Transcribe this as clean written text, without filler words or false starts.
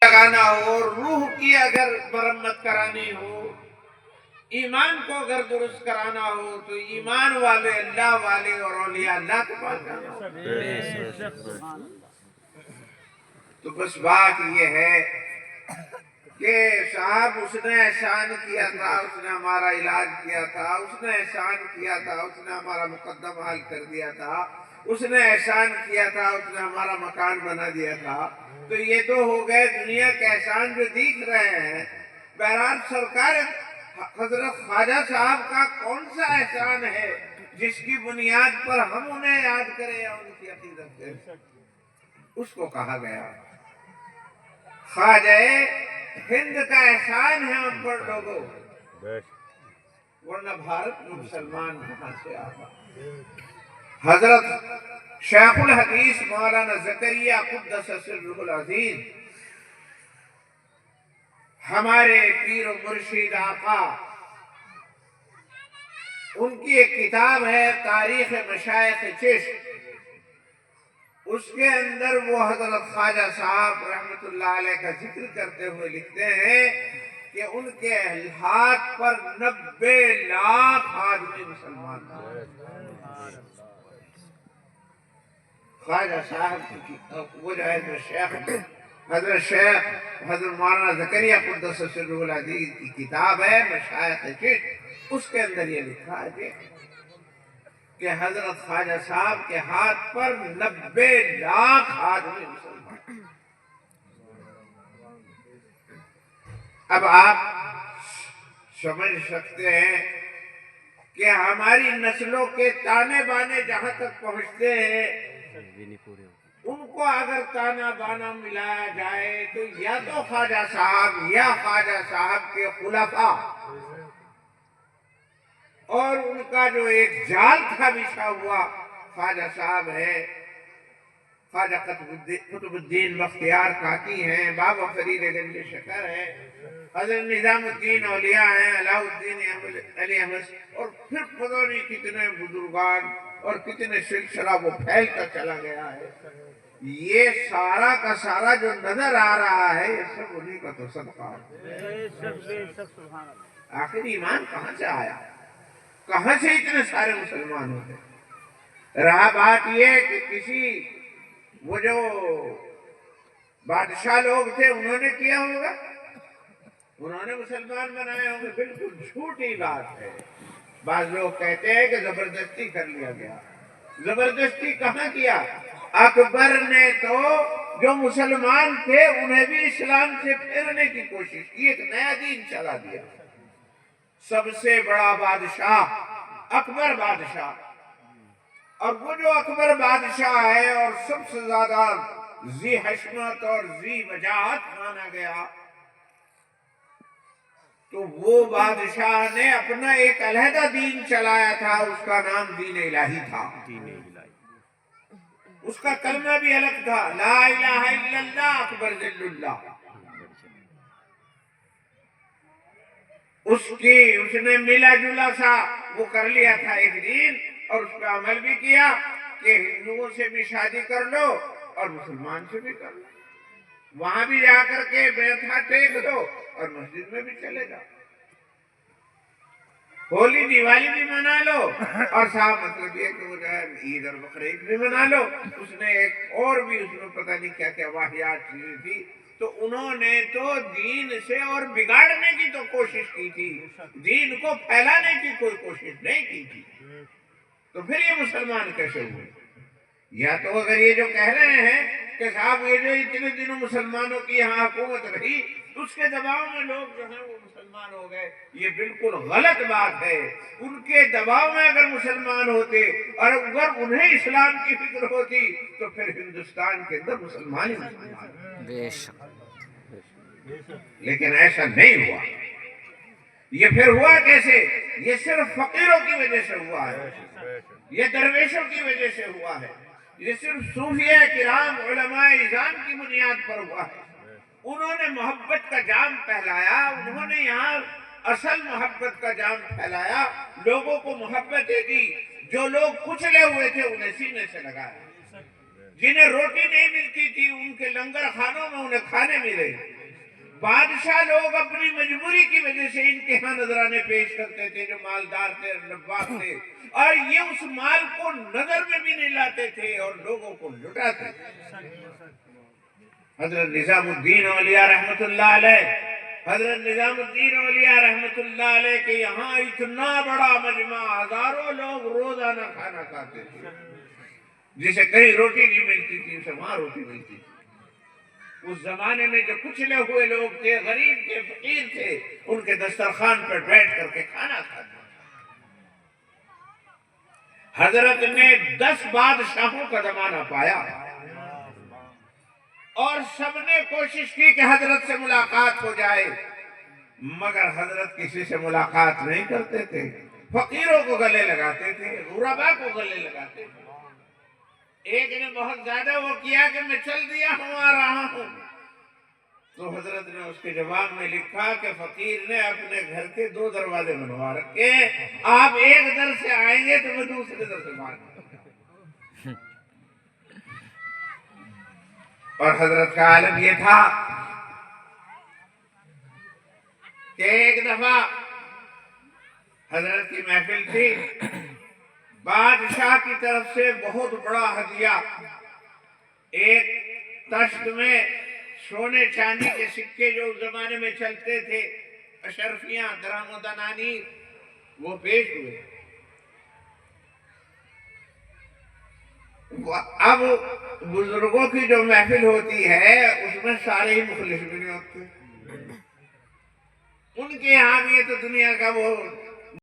لگانا ہو اور روح کی اگر مرمت کرانی ہو، ایمان کو اگر درست کرانا ہو تو ایمان والے اللہ والے اور اولیاء اللہ کے پاس جانا ہو۔ تو بس بات یہ ہے کہ صاحب اس نے احسان کیا تھا، اس نے ہمارا علاج کیا تھا، اس نے احسان کیا تھا، اس نے ہمارا مقدم حل کر دیا تھا، اس نے احسان کیا تھا، اس نے ہمارا مکان بنا دیا تھا۔ تو یہ تو ہو گئے دنیا کے احسان جو دیکھ رہے ہیں۔ بہرحال سرکار حضرت خواجہ صاحب کا کون سا احسان ہے جس کی بنیاد پر ہم انہیں یاد کریں یا ان کی عقیدت کریں؟ اس کو کہا گیا خواجہ ہند کا احسان ہے ہم پر لوگوں، ورنہ بھارت میں مسلمان کہاں سے آگا۔ حضرت شیخ الحدیث مولانا زکریا قدس سرہ العزیز، ہمارے پیر و مرشد آقا، ان کی ایک کتاب ہے تاریخ مشائخ چشت، اس کے اندر وہ حضرت خواجہ صاحب رحمت اللہ علیہ کا ذکر کرتے ہوئے لکھتے ہیں کہ ان کے ہاتھ پر 90 لاکھ آدمی مسلمان تھے۔ خواجہ صاحب کی وہ جو ہے حضرت شیخ حضرت مولانا زکریا قدس سرہ العزیز کی کتاب ہے مشائخ چشت، اس کے اندر یہ لکھا ہے کہ حضرت خواجہ صاحب کے ہاتھ پر 90 لاکھ آدمی مسلمان۔ اب آپ سمجھ سکتے ہیں کہ ہماری نسلوں کے تانے بانے جہاں تک پہنچتے ہیں، ان کو اگر تانا بانا ملایا جائے تو یا تو خواجہ صاحب یا خواجہ صاحب کے خلفاء اور ان کا جو ایک جال تھا بچھا ہوا خواجہ صاحب ہے، خواجہ قطب الدین بختیار کاکی ہیں، بابا فرید گنج شکر ہے، حضرت نظام الدین اولیاء ہیں، علاء الدین علی احمد، اور پھر پتہ نہیں کتنے بزرگان اور کتنے سلسلہ وہ پھیلتا چلا گیا ہے۔ یہ سارا کا سارا جو نظر آ رہا ہے یہ سب انہی کا تو صدقہ ہے۔ آخر ایمان کہاں سے آیا؟ کہاں سے اتنے سارے مسلمان ہوتے؟ رہا بات یہ کہ کسی وہ جو بادشاہ لوگ تھے انہوں نے کیا ہوگا، انہوں نے مسلمان بنائے ہوں گے، بالکل جھوٹی بات ہے۔ بعض لوگ کہتے ہیں کہ زبردستی کر لیا گیا، زبردستی کہاں کیا؟ اکبر نے تو جو مسلمان تھے انہیں بھی اسلام سے پھیرنے کی کوشش کی، ایک نیا دین چلا دیا۔ سب سے بڑا بادشاہ اکبر بادشاہ، اور وہ جو اکبر بادشاہ ہے اور سب سے زیادہ ذی حشمت اور ذی وجاہت مانا گیا، تو وہ بادشاہ نے اپنا ایک علیحدہ دین چلایا تھا، اس کا نام دین الہی تھا۔ اس کا کلمہ بھی الگ تھا، لا الہ الا اللہ اکبر ذل اللہ۔ اس نے ملا جلا سا وہ کر لیا تھا ایک دین، اور اس پہ عمل بھی کیا کہ ہندوؤں سے بھی شادی کر لو اور مسلمان سے بھی کر لو، وہاں بھی جا کر کے بیعت ٹیک دو اور مسجد میں بھی چلے جاؤ، ہولی دیوالی بھی منا لو، اور صاحب مطلب یہ کہ وہ جو ہے عید اور بقرعید بھی منا لو۔ اس نے ایک اور بھی اس میں پتہ نہیں کیا کیا واحیات چیزیں تھی، تو انہوں نے تو دین سے اور بگاڑنے کی تو کوشش کی تھی، دین کو پھیلانے کی کوئی کوشش نہیں کی تھی۔ تو پھر یہ مسلمان کیسے ہوئے؟ یا تو اگر یہ جو کہہ رہے ہیں کہ صاحب یہ جو اتنے دنوں مسلمانوں کی یہاں حکومت رہی اس کے دباؤ میں لوگ جو ہیں وہ مسلمان ہو گئے، یہ بالکل غلط بات ہے۔ ان کے دباؤ میں اگر مسلمان ہوتے اور اگر انہیں اسلام کی فکر ہوتی تو پھر ہندوستان کے اندر مسلمان ہی مسلمان، لیکن ایسا نہیں ہوا۔ یہ پھر ہوا کیسے؟ یہ صرف فقیروں کی وجہ سے ہوا ہے، یہ درویشوں کی وجہ سے ہوا ہے، یہ صرف صوفیہ کرام علماء اذان کی بنیاد پر ہوا ہے۔ انہوں نے محبت کا جام پھیلایا، انہوں نے یہاں اصل محبت کا جام پھیلایا، لوگوں کو محبتیں دی، جو لوگ کچلے ہوئے تھے انہیں سینے سے لگایا، جنہیں روٹی نہیں ملتی تھی ان کے لنگر خانوں میں انہیں کھانے ملے، بادشاہ لوگ اپنی مجبوری کی وجہ سے ان کے ہاں نذرانے پیش کرتے تھے جو مالدار تھے نواب تھے، اور یہ اس مال کو نظر میں بھی نہیں لاتے تھے اور لوگوں کو لٹاتے تھے۔ حضرت نظام الدین اولیاء رحمت اللہ علیہ، حضرت نظام الدین اولیاء رحمت اللہ علیہ کے یہاں اتنا بڑا مجمع، ہزاروں لوگ روزانہ کھانا کھاتے تھے، جسے کہیں روٹی نہیں ملتی تھی اسے وہاں روٹی ملتی تھی۔ اس زمانے میں جو کچلے ہوئے لوگ تھے، غریب تھے، فقیر تھے، ان کے دسترخوان پر بیٹھ کر کے کھانا کھاتے۔ حضرت نے 10 بادشاہوں کا زمانہ پایا اور سب نے کوشش کی کہ حضرت سے ملاقات ہو جائے، مگر حضرت کسی سے ملاقات نہیں کرتے تھے، فقیروں کو گلے لگاتے تھے، غرباء کو گلے لگاتے تھے۔ ایک نے بہت زیادہ وہ کیا کہ میں چل دیا ہوں، آ رہا ہوں، تو حضرت نے اس کے جواب میں لکھا کہ فقیر نے اپنے گھر کے 2 دروازے بنوا رکھے، آپ ایک در سے آئیں گے تو میں دوسرے در سے مانوں گا۔ اور حضرت کا عالم یہ تھا کہ ایک دفعہ حضرت کی محفل تھی، بادشاہ کی طرف سے بہت بڑا ہدیہ، ایک تشت میں سونے چاندی کے سکے جو اس زمانے میں چلتے تھے، اشرفیاں، درہم و دنانیر، وہ پیش ہوئے۔ اب بزرگوں کی جو محفل ہوتی ہے اس میں سارے ہی مخلص بھی نہیں ہوتے، ان کے یہاں بھی یہ تو دنیا کا وہ